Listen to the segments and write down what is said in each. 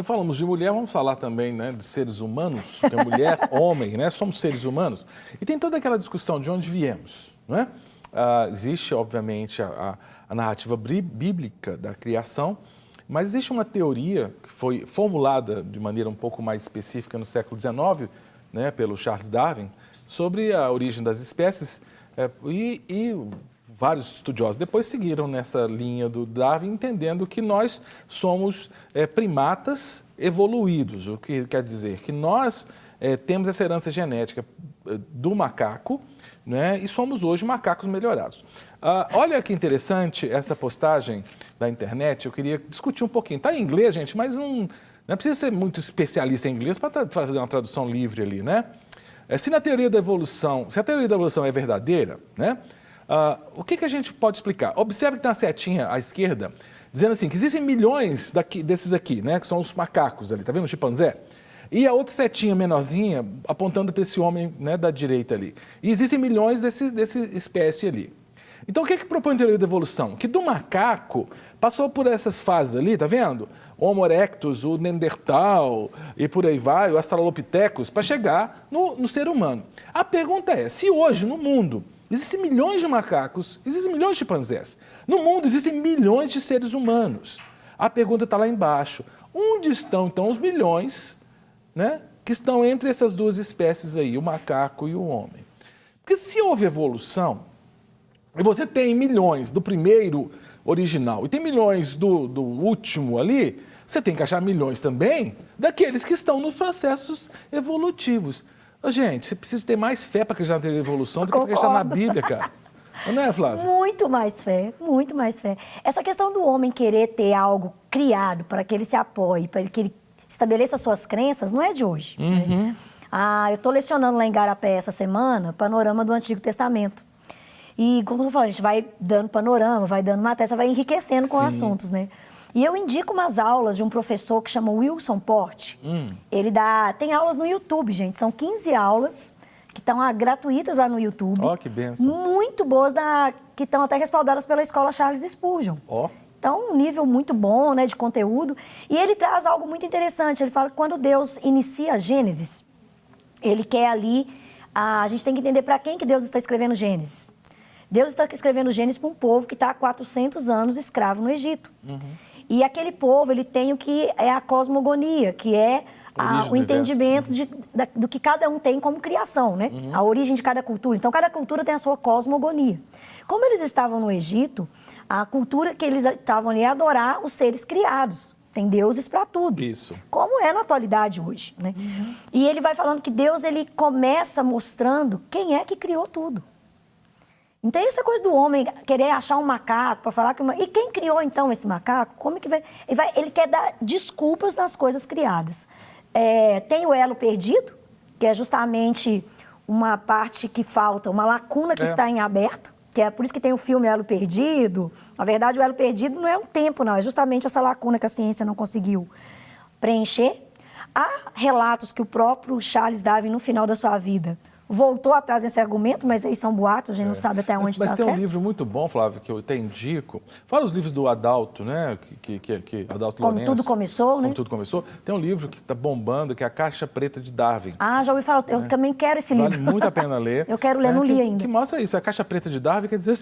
Falamos de mulher, vamos falar também, né, de seres humanos, porque mulher, homem, né, somos seres humanos. E tem toda aquela discussão de onde viemos, não é? Existe, obviamente, a narrativa bíblica da criação, mas existe uma teoria que foi formulada de maneira um pouco mais específica no século XIX, né, pelo Charles Darwin, sobre a origem das espécies, e vários estudiosos depois seguiram nessa linha do Darwin, entendendo que nós somos primatas evoluídos, o que quer dizer que nós temos essa herança genética do macaco, né, e somos hoje macacos melhorados. Olha que interessante essa postagem da internet, eu queria discutir um pouquinho. Está em inglês, gente, mas não precisa ser muito especialista em inglês para fazer uma tradução livre ali, né? Se a teoria da evolução é verdadeira, né? O que a gente pode explicar? Observe que tem uma setinha à esquerda, dizendo assim, que existem milhões desses aqui, né, que são os macacos ali, tá vendo o chimpanzé? E a outra setinha menorzinha apontando para esse homem, né, da direita ali. E existem milhões dessa espécie ali. Então, o que propõe a teoria da evolução? Que do macaco passou por essas fases ali, tá vendo? O Homo erectus, o Neandertal e por aí vai, o Australopithecus, para chegar no ser humano. A pergunta é, se hoje no mundo existem milhões de macacos, existem milhões de chimpanzés, no mundo existem milhões de seres humanos. A pergunta está lá embaixo. Onde estão, então, os milhões, né, que estão entre essas duas espécies aí, o macaco e o homem? Porque se houve evolução, e você tem milhões do primeiro original e tem milhões do último ali, você tem que achar milhões também daqueles que estão nos processos evolutivos. Gente, você precisa ter mais fé para acreditar na teoria da evolução do que para acreditar na Bíblia, cara. Não é, Flávia? Muito mais fé, muito mais fé. Essa questão do homem querer ter algo criado para que ele se apoie, para que ele estabeleça suas crenças, não é de hoje. Né? Eu estou lecionando lá em Garapé essa semana, panorama do Antigo Testamento. E, como eu falei, a gente vai dando panorama, vai dando matéria, você vai enriquecendo com assuntos, né? E eu indico umas aulas de um professor que chama Wilson Porte. Ele tem aulas no YouTube, gente. São 15 aulas que estão gratuitas lá no YouTube. Ó, que bênção. Muito boas, que estão até respaldadas pela Escola Charles Spurgeon. Ó. Então, um nível muito bom, né, de conteúdo. E ele traz algo muito interessante. Ele fala que quando Deus inicia Gênesis, ele quer ali... A gente tem que entender para quem que Deus está escrevendo Gênesis. Deus está escrevendo Gênesis para um povo que está há 400 anos escravo no Egito. E aquele povo, ele tem o que é a cosmogonia, que é o entendimento do que cada um tem como criação, né? A origem de cada cultura. Então, cada cultura tem a sua cosmogonia. Como eles estavam no Egito, a cultura que eles estavam ali é adorar os seres criados. Tem deuses para tudo. Isso. Como é na atualidade hoje, né? E ele vai falando que Deus, ele começa mostrando quem é que criou tudo. Então, essa coisa do homem querer achar um macaco para falar que... E quem criou, então, esse macaco? Como que vai... Ele quer dar desculpas nas coisas criadas. Tem o elo perdido, que é justamente uma parte que falta, uma lacuna que está em aberta, que é por isso que tem o filme Elo Perdido. Na verdade, o elo perdido não é um tempo, não. É justamente essa lacuna que a ciência não conseguiu preencher. Há relatos que o próprio Charles Darwin, no final da sua vida, voltou atrás desse argumento, mas aí são boatos, a gente não sabe até onde está certo. Mas tem um livro muito bom, Flávio, que eu até indico. Fala os livros do Adalto, né? Adalto Lourenço. Como Tudo Começou, né? Como Tudo Começou. Tem um livro que está bombando, que é A Caixa Preta de Darwin. Já ouvi falar. Eu também quero esse livro. Vale muito a pena ler. Eu quero ler, não li ainda. Que mostra isso. A Caixa Preta de Darwin quer dizer o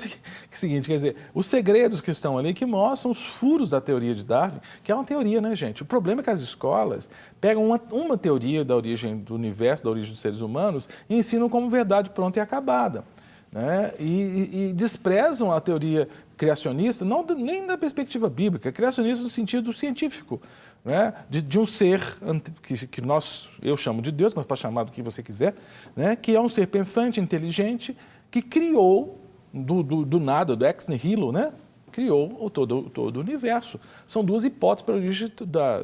seguinte, quer dizer, os segredos que estão ali, que mostram os furos da teoria de Darwin, que é uma teoria, né, gente? O problema é que as escolas pegam uma teoria da origem do universo, da origem dos seres humanos, e ensinam como verdade pronta e acabada, né? E desprezam a teoria criacionista, nem da perspectiva bíblica, criacionista no sentido científico, né? De um ser que eu chamo de Deus, mas pode chamar do que você quiser, né? Que é um ser pensante, inteligente, que criou do nada, do ex nihilo, né? Criou todo o universo. São duas hipóteses para a origem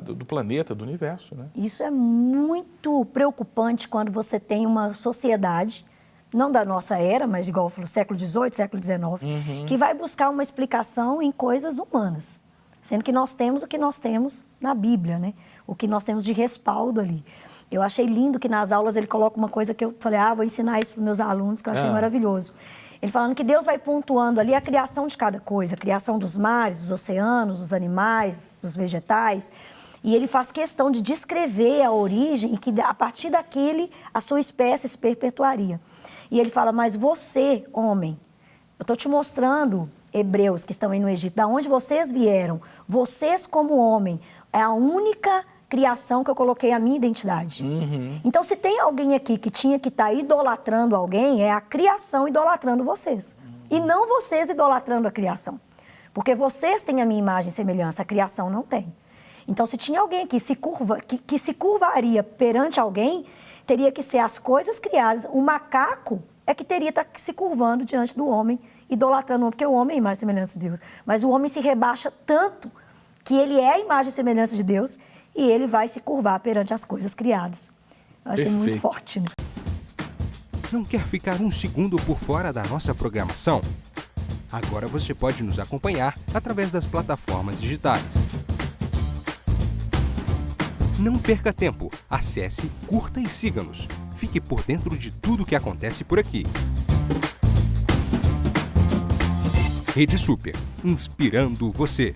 do planeta, do universo, né? Isso é muito preocupante quando você tem uma sociedade, não da nossa era, mas igual eu falo, século XVIII, século XIX, que vai buscar uma explicação em coisas humanas. Sendo que nós temos o que nós temos na Bíblia, né? O que nós temos de respaldo ali. Eu achei lindo que nas aulas ele coloca uma coisa que eu falei, vou ensinar isso para os meus alunos, que eu achei maravilhoso. Ele falando que Deus vai pontuando ali a criação de cada coisa, a criação dos mares, dos oceanos, dos animais, dos vegetais. E ele faz questão de descrever a origem e que a partir daquele a sua espécie se perpetuaria. E ele fala, mas você, homem, eu estou te mostrando, hebreus que estão aí no Egito, da onde vocês vieram, vocês como homem, é a única criação que eu coloquei a minha identidade. Então, se tem alguém aqui que tinha que estar idolatrando alguém, é a criação idolatrando vocês. E não vocês idolatrando a criação. Porque vocês têm a minha imagem e semelhança, a criação não tem. Então, se tinha alguém aqui que se curvaria perante alguém, teria que ser as coisas criadas. O macaco é que teria que estar se curvando diante do homem, idolatrando o homem, porque o homem é a imagem e semelhança de Deus. Mas o homem se rebaixa tanto que ele é a imagem e semelhança de Deus e ele vai se curvar perante as coisas criadas. Eu achei muito forte, né? Não quer ficar um segundo por fora da nossa programação? Agora você pode nos acompanhar através das plataformas digitais. Não perca tempo, acesse, curta e siga-nos. Fique por dentro de tudo o que acontece por aqui. Rede Super, inspirando você.